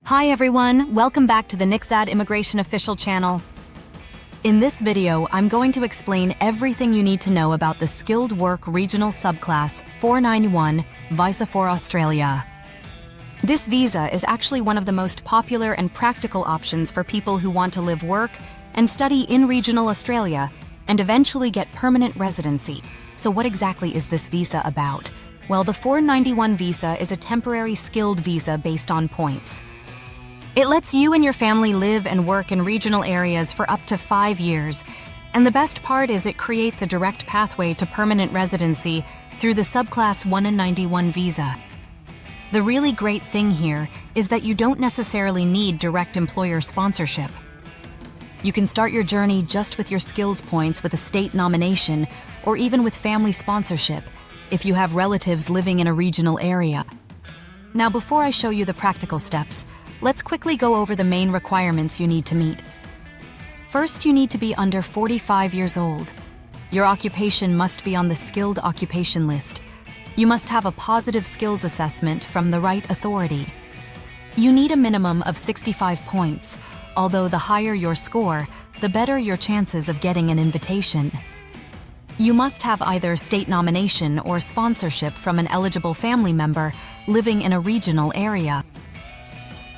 Hi everyone, welcome back to the NIKZAD Immigration Official channel. In this video, I'm going to explain everything you need to know about the Skilled Work Regional Subclass 491 Visa for Australia. This visa is actually one of the most popular and practical options for people who want to live, work, and study in regional Australia and eventually get permanent residency. So what exactly is this visa about? Well, the 491 visa is a temporary skilled visa based on points. It lets you and your family live and work in regional areas for up to 5 years. And the best part is it creates a direct pathway to permanent residency through the Subclass 191 visa. The really great thing here is that you don't necessarily need direct employer sponsorship. You can start your journey just with your skills points with a state nomination or even with family sponsorship if you have relatives living in a regional area. Now, before I show you the practical steps, let's quickly go over the main requirements you need to meet. First, you need to be under 45 years old. Your occupation must be on the skilled occupation list. You must have a positive skills assessment from the right authority. You need a minimum of 65 points, although the higher your score, the better your chances of getting an invitation. You must have either state nomination or sponsorship from an eligible family member living in a regional area.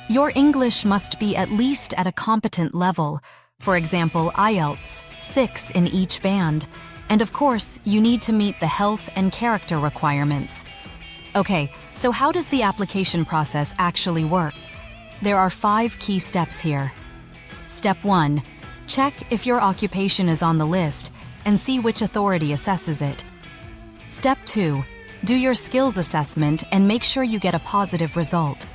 Your English must be at least at a competent level, for example, IELTS, 6 in each band, and of course, you need to meet the health and character requirements. Okay, so how does the application process actually work? There are 5 key steps here. Step 1. Check if your occupation is on the list and see which authority assesses it. Step 2. Do your skills assessment and make sure you get a positive result.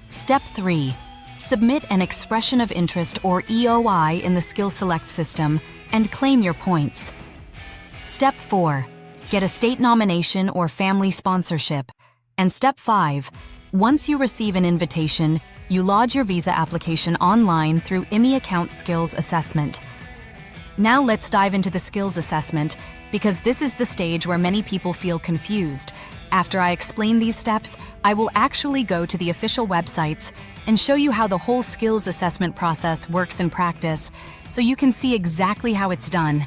Step 3. Submit an expression of interest or EOI in the SkillSelect system and claim your points. Step 4. Get a state nomination or family sponsorship. And Step 5. Once you receive an invitation, you lodge your visa application online through ImmiAccount Skills Assessment. Now let's dive into the skills assessment, because this is the stage where many people feel confused. After I explain these steps, I will actually go to the official websites and show you how the whole skills assessment process works in practice, so you can see exactly how it's done.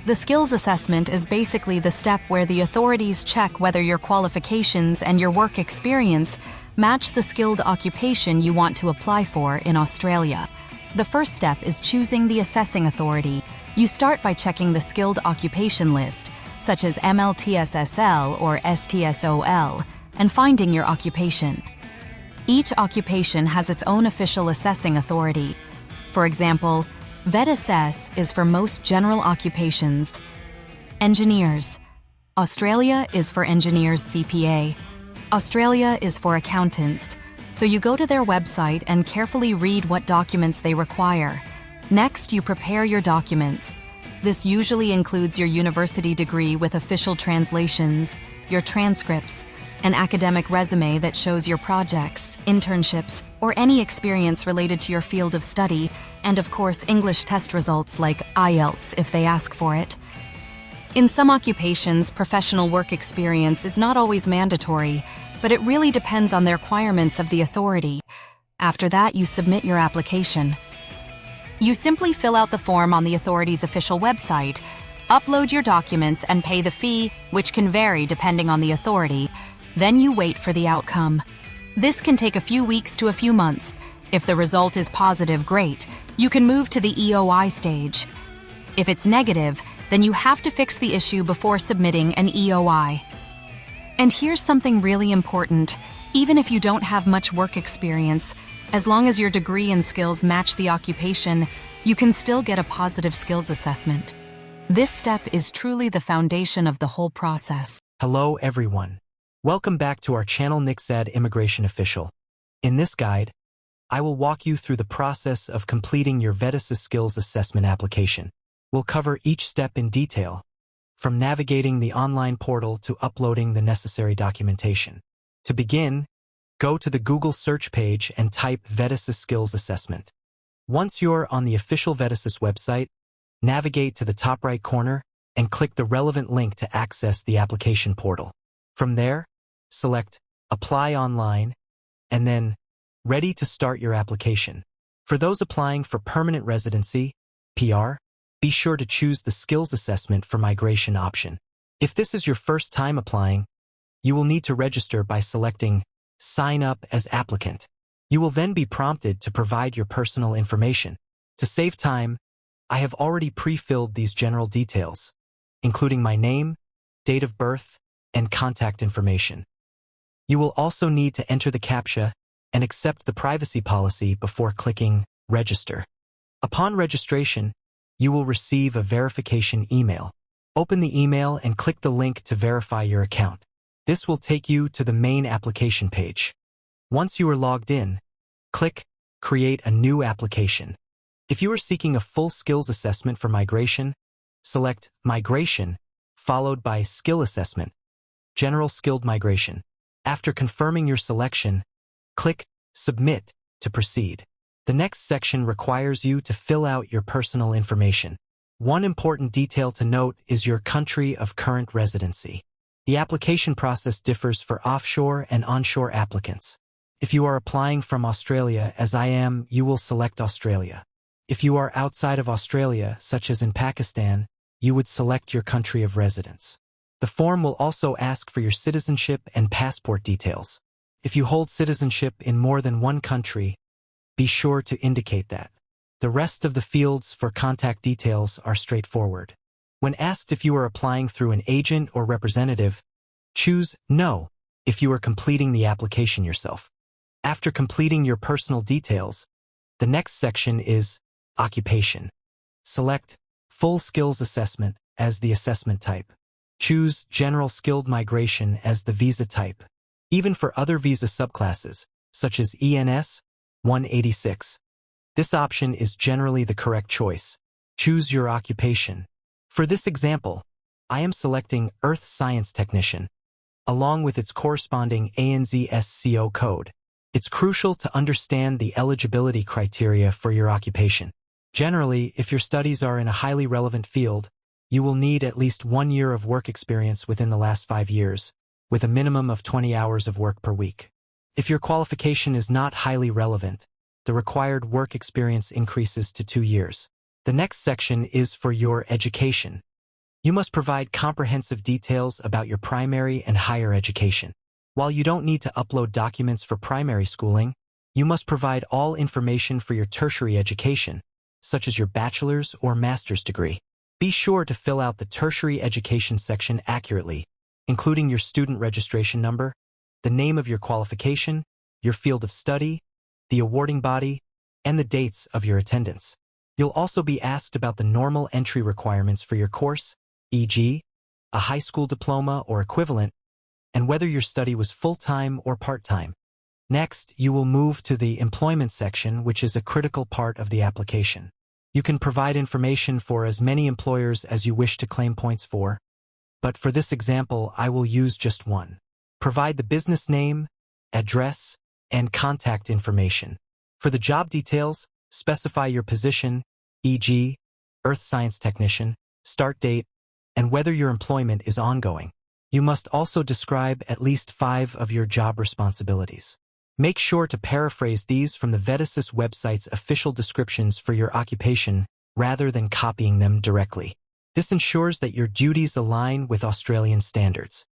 The skills assessment is basically the step where the authorities check whether your qualifications and your work experience match the skilled occupation you want to apply for in Australia. The first step is choosing the assessing authority. You start by checking the skilled occupation list, such as MLTSSL or STSOL, and finding your occupation. Each occupation has its own official assessing authority. For example, VET-assess is for most general occupations. Engineers. Australia is for engineers CPA. Australia is for accountants. So you go to their website and carefully read what documents they require. Next, you prepare your documents. This usually includes your university degree with official translations, your transcripts, an academic resume that shows your projects, internships, or any experience related to your field of study, and of course English test results like IELTS if they ask for it. In some occupations, professional work experience is not always mandatory, but it really depends on the requirements of the authority. After that, you submit your application. You simply fill out the form on the authority's official website, upload your documents, and pay the fee, which can vary depending on the authority. Then you wait for the outcome. This can take a few weeks to a few months. If the result is positive, great. You can move to the EOI stage. If it's negative, then you have to fix the issue before submitting an EOI. And here's something really important. Even if you don't have much work experience, as long as your degree and skills match the occupation, you can still get a positive skills assessment. This step is truly the foundation of the whole process. Hello everyone. Welcome back to our channel NIKZAD Immigration Official. In this guide, I will walk you through the process of completing your VET-assess skills assessment application. We'll cover each step in detail, from navigating the online portal to uploading the necessary documentation. To begin, go to the Google search page and type VET-assess skills assessment. Once you're on the official VET-assess website, navigate to the top right corner and click the relevant link to access the application portal. From there, select Apply Online, and then ready to start your application. For those applying for permanent residency, PR, be sure to choose the skills assessment for migration option. If this is your first time applying, you will need to register by selecting Sign up as applicant. You will then be prompted to provide your personal information. To save time, I have already pre-filled these general details, including my name, date of birth, and contact information. You will also need to enter the CAPTCHA and accept the privacy policy before clicking Register. Upon registration, you will receive a verification email. Open the email and click the link to verify your account. This will take you to the main application page. Once you are logged in, click Create a new application. If you are seeking a full skills assessment for migration, select Migration, followed by Skill Assessment, General Skilled Migration. After confirming your selection, click Submit to proceed. The next section requires you to fill out your personal information. One important detail to note is your country of current residency. The application process differs for offshore and onshore applicants. If you are applying from Australia, as I am, you will select Australia. If you are outside of Australia, such as in Pakistan, you would select your country of residence. The form will also ask for your citizenship and passport details. If you hold citizenship in more than one country, be sure to indicate that. The rest of the fields for contact details are straightforward. When asked if you are applying through an agent or representative, choose No if you are completing the application yourself. After completing your personal details, the next section is Occupation. Select Full Skills Assessment as the assessment type. Choose General Skilled Migration as the visa type. Even for other visa subclasses, such as ENS 186, this option is generally the correct choice. Choose your occupation. For this example, I am selecting Earth Science Technician, along with its corresponding ANZ-SCO code. It's crucial to understand the eligibility criteria for your occupation. Generally, if your studies are in a highly relevant field, you will need at least 1 year of work experience within the last 5 years, with a minimum of 20 hours of work per week. If your qualification is not highly relevant, the required work experience increases to 2 years. The next section is for your education. You must provide comprehensive details about your primary and higher education. While you don't need to upload documents for primary schooling, you must provide all information for your tertiary education, such as your bachelor's or master's degree. Be sure to fill out the tertiary education section accurately, including your student registration number, the name of your qualification, your field of study, the awarding body, and the dates of your attendance. You'll also be asked about the normal entry requirements for your course, e.g., a high school diploma or equivalent, and whether your study was full-time or part-time. Next, you will move to the employment section, which is a critical part of the application. You can provide information for as many employers as you wish to claim points for, but for this example, I will use just one. Provide the business name, address, and contact information. For the job details, specify your position, e.g., Earth Science Technician, start date, and whether your employment is ongoing. You must also describe at least 5 of your job responsibilities. Make sure to paraphrase these from the Vedasis website's official descriptions for your occupation rather than copying them directly. This ensures that your duties align with Australian standards.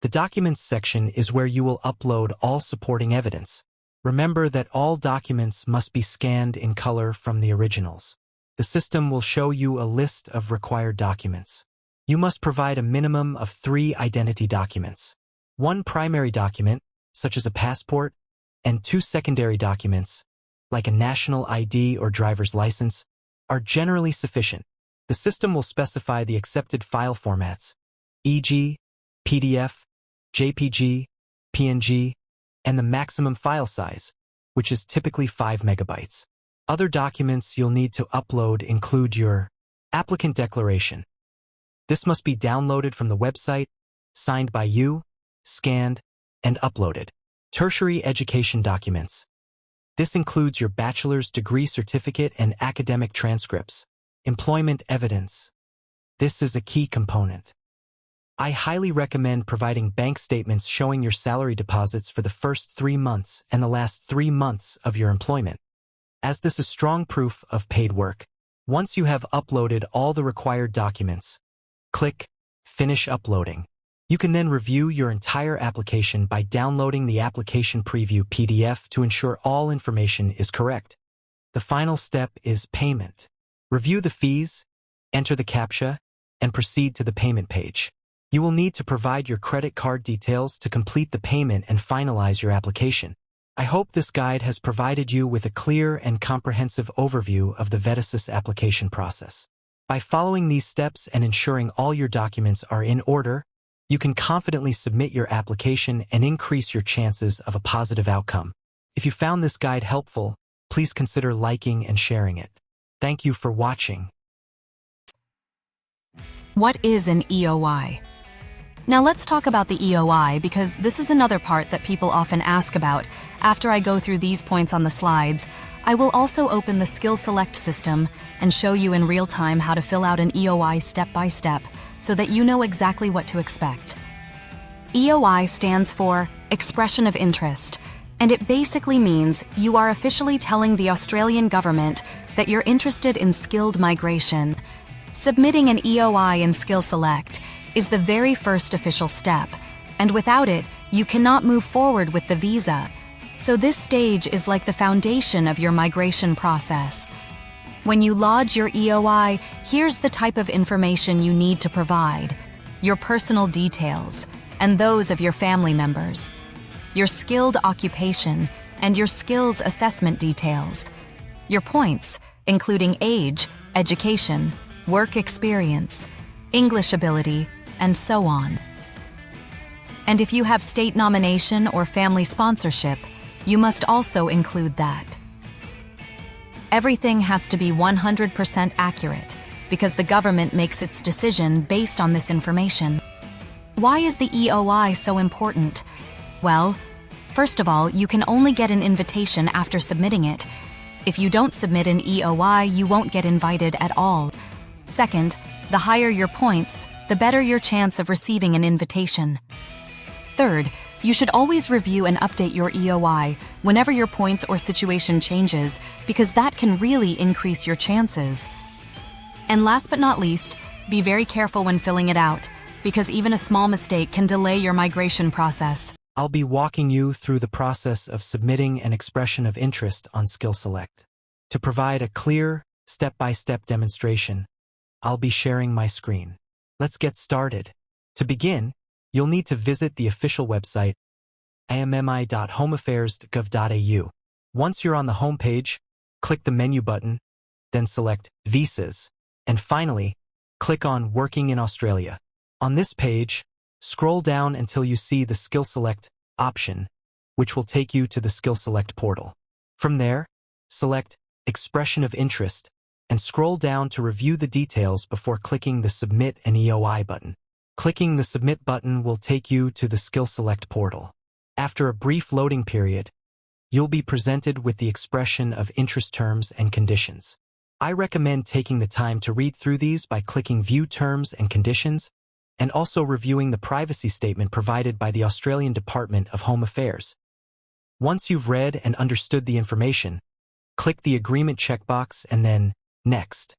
The Documents section is where you will upload all supporting evidence. Remember that all documents must be scanned in color from the originals. The system will show you a list of required documents. You must provide a minimum of 3 identity documents. 1 primary document, such as a passport, and 2 secondary documents, like a national ID or driver's license, are generally sufficient. The system will specify the accepted file formats, e.g., PDF, JPG, PNG, and the maximum file size, which is typically 5 megabytes. Other documents you'll need to upload include your applicant declaration. This must be downloaded from the website, signed by you, scanned, and uploaded. Tertiary education documents. This includes your bachelor's degree certificate and academic transcripts. Employment evidence. This is a key component. I highly recommend providing bank statements showing your salary deposits for the first 3 months and the last 3 months of your employment, as this is strong proof of paid work. Once you have uploaded all the required documents, click Finish Uploading. You can then review your entire application by downloading the application preview PDF to ensure all information is correct. The final step is payment. Review the fees, enter the CAPTCHA, and proceed to the payment page. You will need to provide your credit card details to complete the payment and finalize your application. I hope this guide has provided you with a clear and comprehensive overview of the Vedasis application process. By following these steps and ensuring all your documents are in order, you can confidently submit your application and increase your chances of a positive outcome. If you found this guide helpful, please consider liking and sharing it. Thank you for watching. What is an EOI? Now let's talk about the EOI because this is another part that people often ask about. After I go through these points on the slides, I will also open the SkillSelect system and show you in real time how to fill out an EOI step by step so that you know exactly what to expect. EOI stands for Expression of Interest, and it basically means you are officially telling the Australian government that you're interested in skilled migration. Submitting an EOI in SkillSelect is the very first official step, and without it, you cannot move forward with the visa. So this stage is like the foundation of your migration process. When you lodge your EOI, here's the type of information you need to provide: your personal details and those of your family members, your skilled occupation and your skills assessment details, your points, including age, education, work experience, English ability, and so on. And if you have state nomination or family sponsorship, you must also include that. Everything has to be 100% accurate because the government makes its decision based on this information. Why is the EOI so important? Well, first of all, you can only get an invitation after submitting it. If you don't submit an EOI, you won't get invited at all. Second, the higher your points, the better your chance of receiving an invitation. Third, you should always review and update your EOI whenever your points or situation changes, because that can really increase your chances. And last but not least, be very careful when filling it out, because even a small mistake can delay your migration process. I'll be walking you through the process of submitting an expression of interest on SkillSelect. To provide a clear, step-by-step demonstration, I'll be sharing my screen. Let's get started. To begin, you'll need to visit the official website, immi.homeaffairs.gov.au. Once you're on the home page, click the menu button, then select Visas, and finally, click on Working in Australia. On this page, scroll down until you see the SkillSelect option, which will take you to the SkillSelect portal. From there, select Expression of Interest and scroll down to review the details before clicking the Submit an EOI button. Clicking the Submit button will take you to the SkillSelect portal. After a brief loading period, you'll be presented with the expression of interest terms and conditions. I recommend taking the time to read through these by clicking View Terms and Conditions and also reviewing the privacy statement provided by the Australian Department of Home Affairs. Once you've read and understood the information, click the Agreement checkbox and then Next.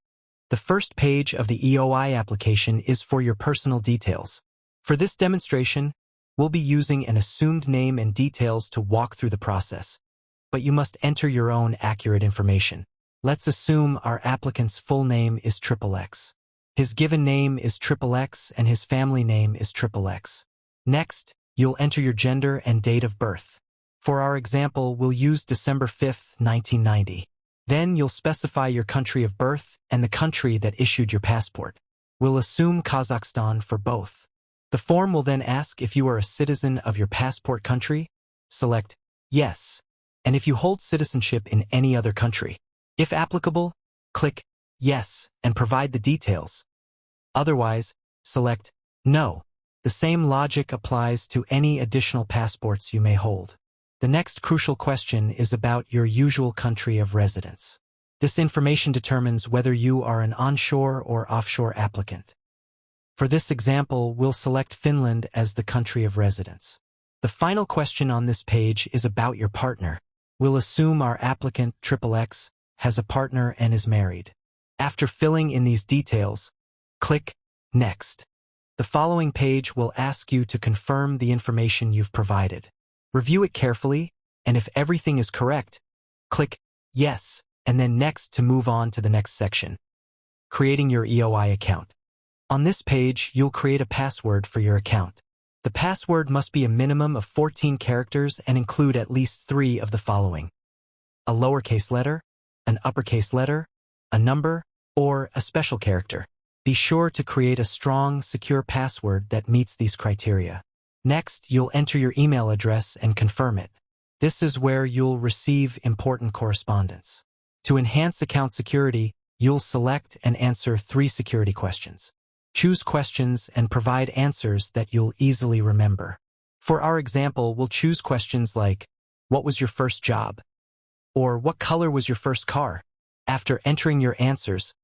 The first page of the EOI application is for your personal details. For this demonstration, we'll be using an assumed name and details to walk through the process, but you must enter your own accurate information. Let's assume our applicant's full name is XXX. His given name is XXX and his family name is XXX. Next, you'll enter your gender and date of birth. For our example, we'll use December 5th, 1990. Then you'll specify your country of birth and the country that issued your passport. We'll assume Kazakhstan for both. The form will then ask if you are a citizen of your passport country. Select Yes, and if you hold citizenship in any other country. If applicable, click Yes and provide the details. Otherwise, select No. The same logic applies to any additional passports you may hold. The next crucial question is about your usual country of residence. This information determines whether you are an onshore or offshore applicant. For this example, we'll select Finland as the country of residence. The final question on this page is about your partner. We'll assume our applicant, XXX, has a partner and is married. After filling in these details, click Next. The following page will ask you to confirm the information you've provided. Review it carefully, and if everything is correct, click Yes, and then Next to move on to the next section. Creating your EOI account. On this page, you'll create a password for your account. The password must be a minimum of 14 characters and include at least 3 of the following: a lowercase letter, an uppercase letter, a number, or a special character. Be sure to create a strong, secure password that meets these criteria. Next, you'll enter your email address and confirm it. This is where you'll receive important correspondence. To enhance account security, you'll select and answer 3 security questions. Choose questions and provide answers that you'll easily remember. For our example, we'll choose questions like, what was your first job? Or what color was your first car? After entering your answers,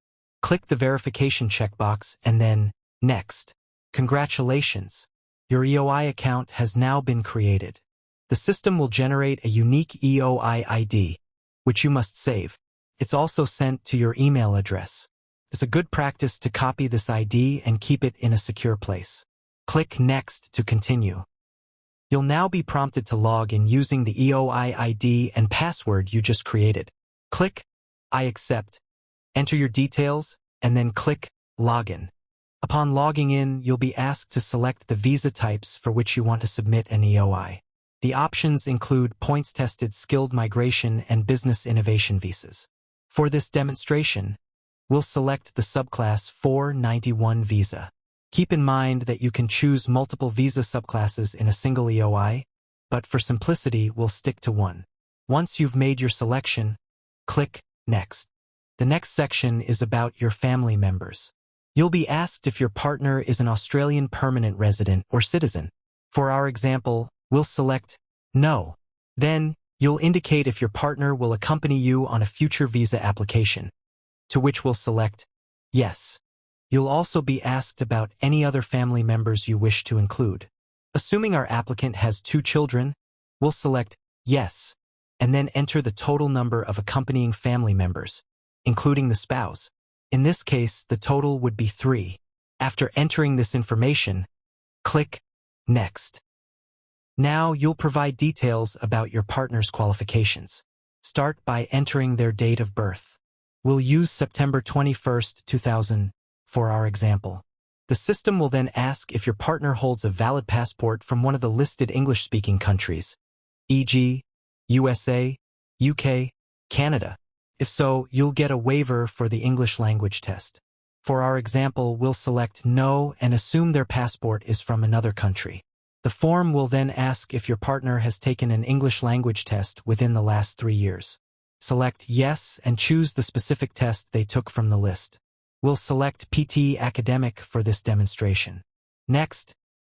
click the verification checkbox and then Next. Congratulations! Your EOI account has now been created. The system will generate a unique EOI ID, which you must save. It's also sent to your email address. It's a good practice to copy this ID and keep it in a secure place. Click Next to continue. You'll now be prompted to log in using the EOI ID and password you just created. Click I accept, enter your details, and then click Login. Upon logging in, you'll be asked to select the visa types for which you want to submit an EOI. The options include points-tested skilled migration and business innovation visas. For this demonstration, we'll select the subclass 491 visa. Keep in mind that you can choose multiple visa subclasses in a single EOI, but for simplicity, we'll stick to one. Once you've made your selection, click Next. The next section is about your family members. You'll be asked if your partner is an Australian permanent resident or citizen. For our example, we'll select No. Then, you'll indicate if your partner will accompany you on a future visa application, to which we'll select Yes. You'll also be asked about any other family members you wish to include. Assuming our applicant has 2 children, we'll select Yes, and then enter the total number of accompanying family members, including the spouse. In this case, the total would be 3. After entering this information, click Next. Now you'll provide details about your partner's qualifications. Start by entering their date of birth. We'll use September 21st, 2000 for our example. The system will then ask if your partner holds a valid passport from one of the listed English-speaking countries, e.g., USA, UK, Canada. If so, you'll get a waiver for the English language test. For our example, we'll select No and assume their passport is from another country. The form will then ask if your partner has taken an English language test within the last 3 years. Select Yes and choose the specific test they took from the list. We'll select PT Academic for this demonstration. Next,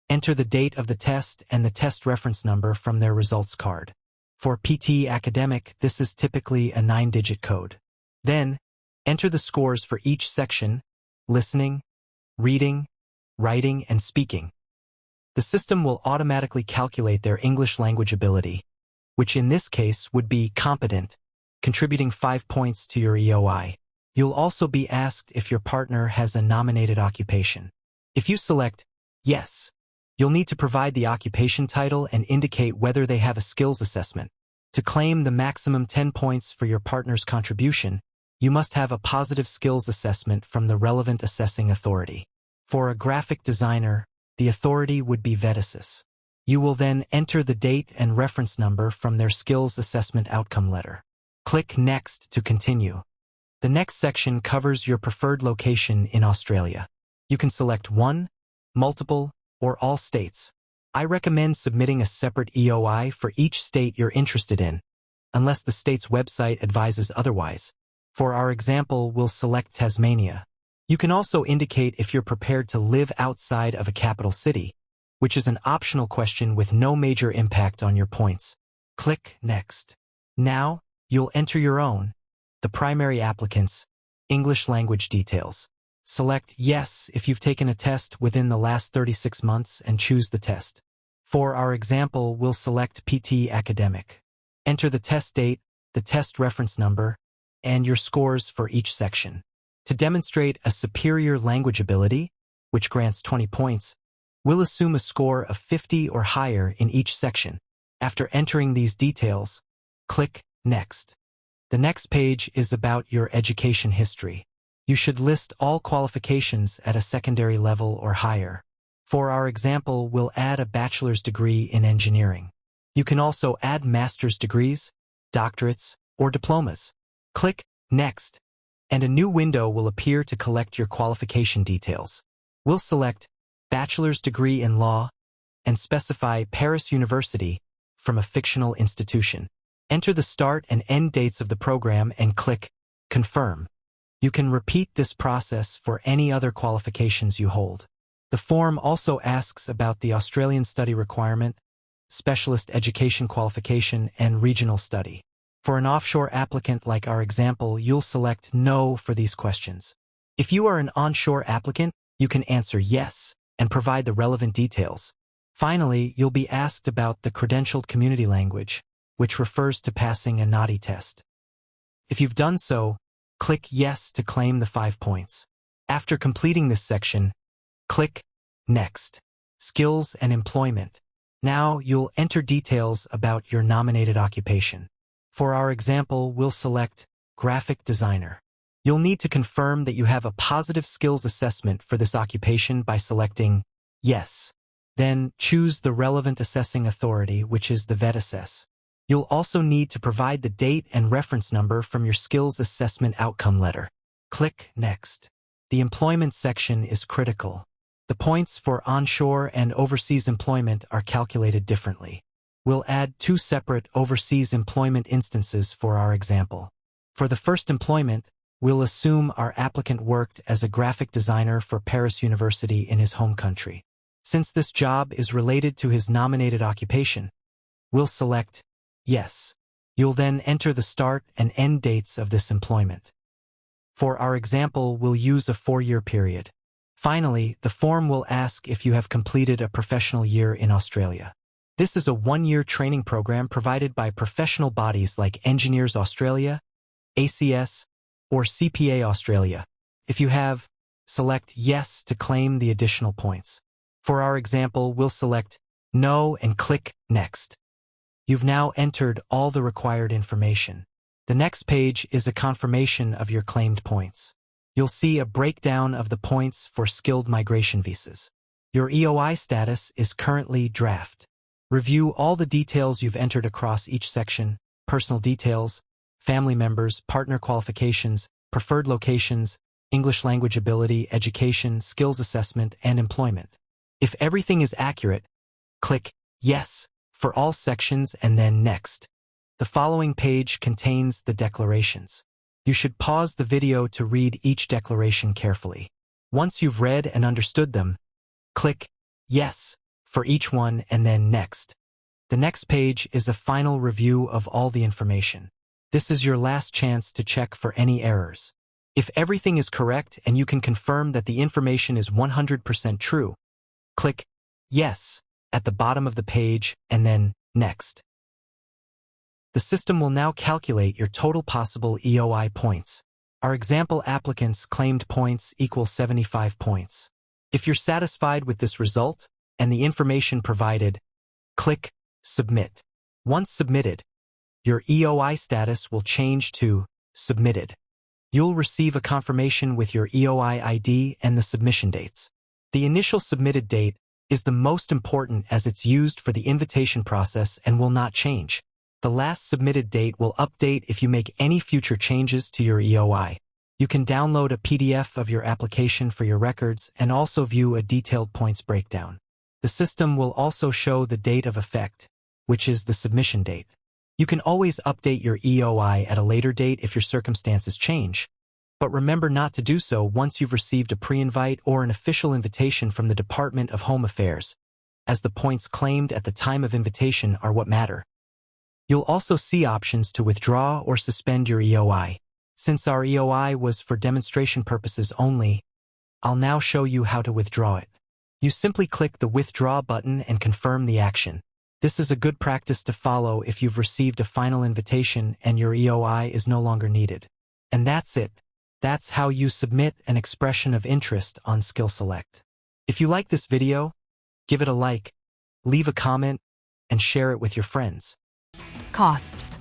enter the date of the test and the test reference number from their results card. For PT Academic, this is typically a 9-digit code. Then, enter the scores for each section: listening, reading, writing, and speaking. The system will automatically calculate their English language ability, which in this case would be competent, contributing 5 points to your EOI. You'll also be asked if your partner has a nominated occupation. If you select Yes, you'll need to provide the occupation title and indicate whether they have a skills assessment. To claim the maximum 10 points for your partner's contribution, you must have a positive skills assessment from the relevant assessing authority. For a graphic designer, the authority would be Vedasis. You will then enter the date and reference number from their skills assessment outcome letter. Click Next to continue. The next section covers your preferred location in Australia. You can select one, multiple, or all states. I recommend submitting a separate EOI for each state you're interested in, unless the state's website advises otherwise. For our example, we'll select Tasmania. You can also indicate if you're prepared to live outside of a capital city, which is an optional question with no major impact on your points. Click Next. Now, you'll enter your own, the primary applicant's, English language details. Select Yes if you've taken a test within the last 36 months and choose the test. For our example, we'll select PT Academic. Enter the test date, the test reference number, and your scores for each section. To demonstrate a superior language ability, which grants 20 points, we'll assume a score of 50 or higher in each section. After entering these details, click Next. The next page is about your education history. You should list all qualifications at a secondary level or higher. For our example, we'll add a bachelor's degree in engineering. You can also add master's degrees, doctorates, or diplomas. Click Next, and a new window will appear to collect your qualification details. We'll select Bachelor's degree in law and specify Paris University from a fictional institution. Enter the start and end dates of the program and click Confirm. You can repeat this process for any other qualifications you hold. The form also asks about the Australian study requirement, specialist education qualification, and regional study. For an offshore applicant like our example, you'll select No for these questions. If you are an onshore applicant, you can answer Yes and provide the relevant details. Finally, you'll be asked about the credentialed community language, which refers to passing a NIKZAD test. If you've done so, click Yes to claim the 5 points. After completing this section, click Next. Skills and Employment. Now you'll enter details about your nominated occupation. For our example, we'll select Graphic Designer. You'll need to confirm that you have a positive skills assessment for this occupation by selecting Yes. Then choose the relevant assessing authority, which is the VET-Assess. You'll also need to provide the date and reference number from your skills assessment outcome letter. Click Next. The employment section is critical. The points for onshore and overseas employment are calculated differently. We'll add 2 separate overseas employment instances for our example. For the first employment, we'll assume our applicant worked as a graphic designer for Paris University in his home country. Since this job is related to his nominated occupation, we'll select Yes. You'll then enter the start and end dates of this employment. For our example, we'll use a 4-year period. Finally, the form will ask if you have completed a professional year in Australia. This is a 1-year training program provided by professional bodies like Engineers Australia, ACS, or CPA Australia. If you have, select Yes to claim the additional points. For our example, we'll select No and click Next. You've now entered all the required information. The next page is a confirmation of your claimed points. You'll see a breakdown of the points for skilled migration visas. Your EOI status is currently Draft. Review all the details you've entered across each section: personal details, family members, partner qualifications, preferred locations, English language ability, education, skills assessment, and employment. If everything is accurate, click Yes for all sections and then Next. The following page contains the declarations. You should pause the video to read each declaration carefully. Once you've read and understood them, click Yes for each one and then Next. The next page is a final review of all the information. This is your last chance to check for any errors. If everything is correct and you can confirm that the information is 100% true, click Yes at the bottom of the page and then Next. The system will now calculate your total possible EOI points. Our example applicants claimed points equal 75 points. If you're satisfied with this result and the information provided, click Submit. Once submitted, your EOI status will change to Submitted. You'll receive a confirmation with your EOI ID and the submission dates. The initial submitted date is the most important as it's used for the invitation process and will not change. The last submitted date will update if you make any future changes to your EOI. You can download a PDF of your application for your records and also view a detailed points breakdown. The system will also show the date of effect, which is the submission date. You can always update your EOI at a later date if your circumstances change, but remember not to do so once you've received a pre-invite or an official invitation from the Department of Home Affairs, as the points claimed at the time of invitation are what matter. You'll also see options to withdraw or suspend your EOI. Since our EOI was for demonstration purposes only, I'll now show you how to withdraw it. You simply click the Withdraw button and confirm the action. This is a good practice to follow if you've received a final invitation and your EOI is no longer needed. And that's it. That's how you submit an expression of interest on SkillSelect. If you like this video, give it a like, leave a comment, and share it with your friends. Costs.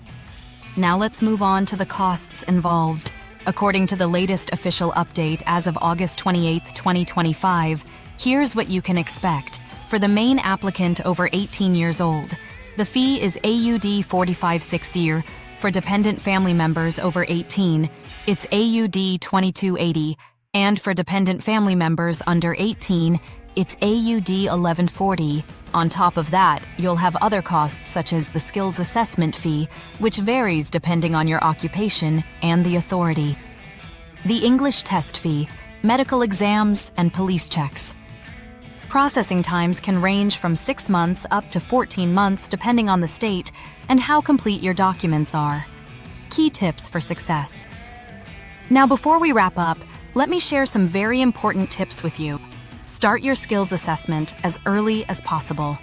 Now let's move on to the costs involved. According to the latest official update as of August 28, 2025, here's what you can expect. For the main applicant over 18 years old, the fee is AUD 4560. For dependent family members over 18, it's AUD 2280. And for dependent family members under 18, it's AUD 1140. On top of that, you'll have other costs such as the skills assessment fee, which varies depending on your occupation and the authority. The English test fee, medical exams, and police checks. Processing times can range from 6 months up to 14 months depending on the state and how complete your documents are. Key tips for success. Now before we wrap up, let me share some very important tips with you. Start your skills assessment as early as possible.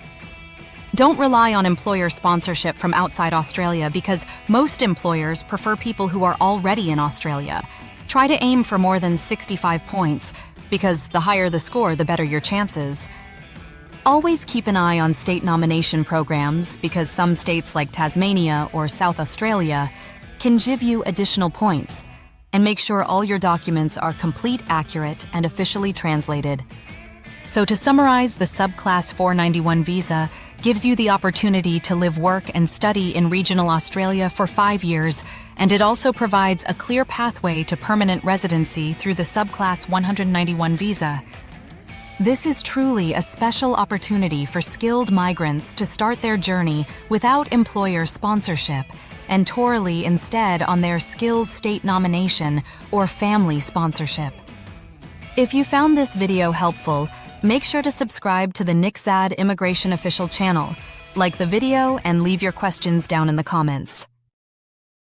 Don't rely on employer sponsorship from outside Australia because most employers prefer people who are already in Australia. Try to aim for more than 65 points, because the higher the score, the better your chances. Always keep an eye on state nomination programs because some states like Tasmania or South Australia can give you additional points. And make sure all your documents are complete, accurate, and officially translated. So to summarize, the Subclass 491 visa gives you the opportunity to live, work, and study in regional Australia for 5 years, and it also provides a clear pathway to permanent residency through the Subclass 191 visa. This is truly a special opportunity for skilled migrants to start their journey without employer sponsorship and torally instead on their skills state nomination or family sponsorship. If you found this video helpful, make sure to subscribe to the NIKZAD Immigration Official channel, like the video, and leave your questions down in the comments.